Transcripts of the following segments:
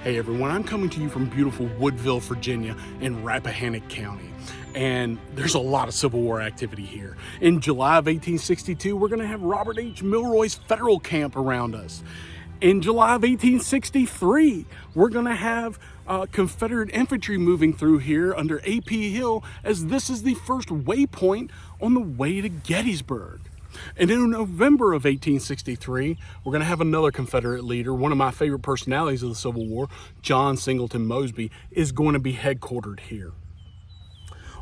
Hey everyone, I'm coming to you from beautiful Woodville, Virginia in Rappahannock County. And there's a lot of Civil War activity here. In July of 1862, we're gonna have Robert H. Milroy's federal camp around us. In July of 1863, we're gonna have Confederate infantry moving through here under A.P. Hill, as this is the first waypoint on the way to Gettysburg. And in November of 1863, we're going to have another Confederate leader, one of my favorite personalities of the Civil War, John Singleton Mosby, is going to be headquartered here.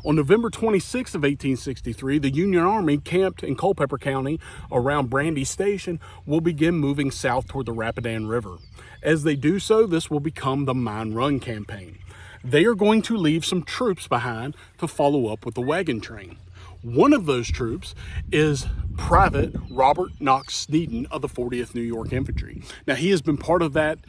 On November 26th of 1863, the Union Army camped in Culpeper County around Brandy Station will begin moving south toward the Rapidan River. As they do so, this will become the Mine Run Campaign. They are going to leave some troops behind to follow up with the wagon train. One of those troops is Private Robert Knox Sneden of the 40th New York Infantry. Now, he has been part of that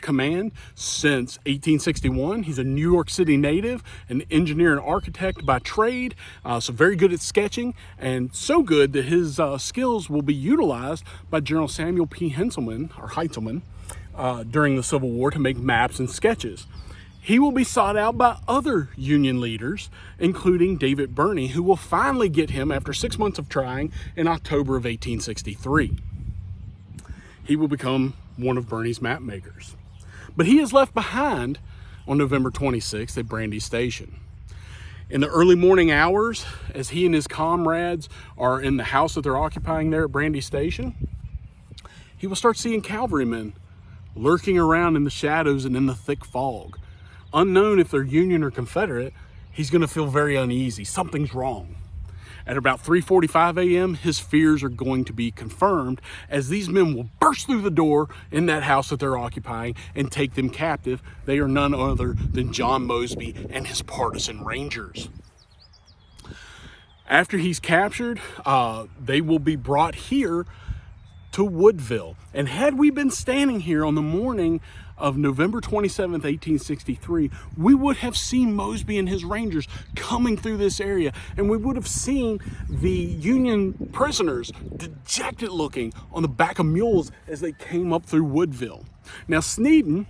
command since 1861. He's a New York City native, an engineer and architect by trade, so very good at sketching, and so good that his skills will be utilized by General Samuel P. Heintzelman during the Civil War to make maps and sketches. He will be sought out by other Union leaders, including David Birney, who will finally get him after 6 months of trying in October of 1863. He will become one of Birney's map makers. But he is left behind on November 26th at Brandy Station. In the early morning hours, as he and his comrades are in the house that they're occupying there at Brandy Station, he will start seeing cavalrymen lurking around in the shadows and in the thick fog. Unknown if they're Union or Confederate, he's going to feel very uneasy. Something's wrong. At about 3:45 a.m., his fears are going to be confirmed, as these men will burst through the door in that house that they're occupying and take them captive. They are none other than John Mosby and his partisan Rangers. After he's captured, they will be brought here to Woodville. And had we been standing here on the morning of November 27th, 1863, we would have seen Mosby and his Rangers coming through this area, and we would have seen the Union prisoners dejected looking on the back of mules as they came up through Woodville. Now, Sneden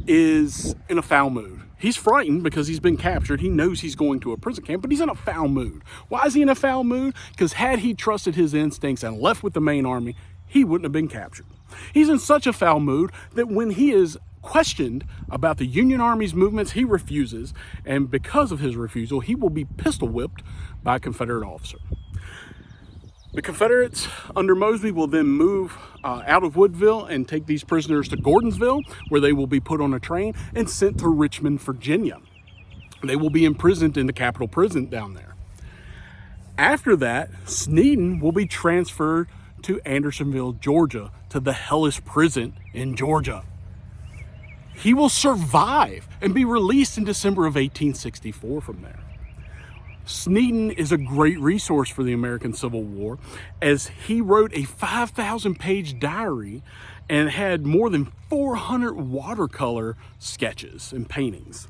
is in a foul mood. He's frightened because he's been captured. He knows he's going to a prison camp, but he's in a foul mood. Why is he in a foul mood? Because had he trusted his instincts and left with the main army, he wouldn't have been captured. He's in such a foul mood that when he is questioned about the Union Army's movements, he refuses, and because of his refusal, he will be pistol whipped by a Confederate officer. The Confederates under Mosby will then move out of Woodville and take these prisoners to Gordonsville, where they will be put on a train and sent to Richmond, Virginia. They will be imprisoned in the Capitol Prison down there. After that, Sneden will be transferred to Andersonville, Georgia, to the Hellish Prison in Georgia. He will survive and be released in December of 1864 from there. Sneden is a great resource for the American Civil War, as he wrote a 5,000-page diary and had more than 400 watercolor sketches and paintings.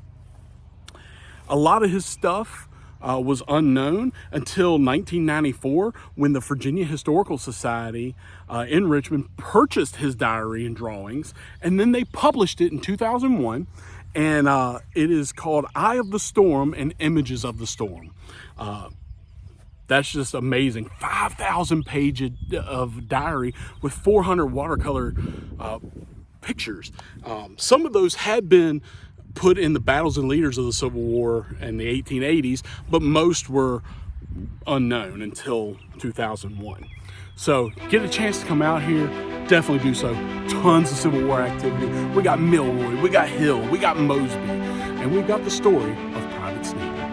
A lot of his stuff was unknown until 1994, when the Virginia Historical Society in Richmond purchased his diary and drawings, and then they published it in 2001, and it is called Eye of the Storm and Images of the Storm. That's just amazing. 5,000 pages of diary with 400 watercolor pictures. Some of those had been put in the Battles and Leaders of the Civil War in the 1880s, but most were unknown until 2001. So get a chance to come out here, definitely do so. Tons of Civil War activity. We got Milroy, we got Hill, we got Mosby, and we got the story of Private Sneden.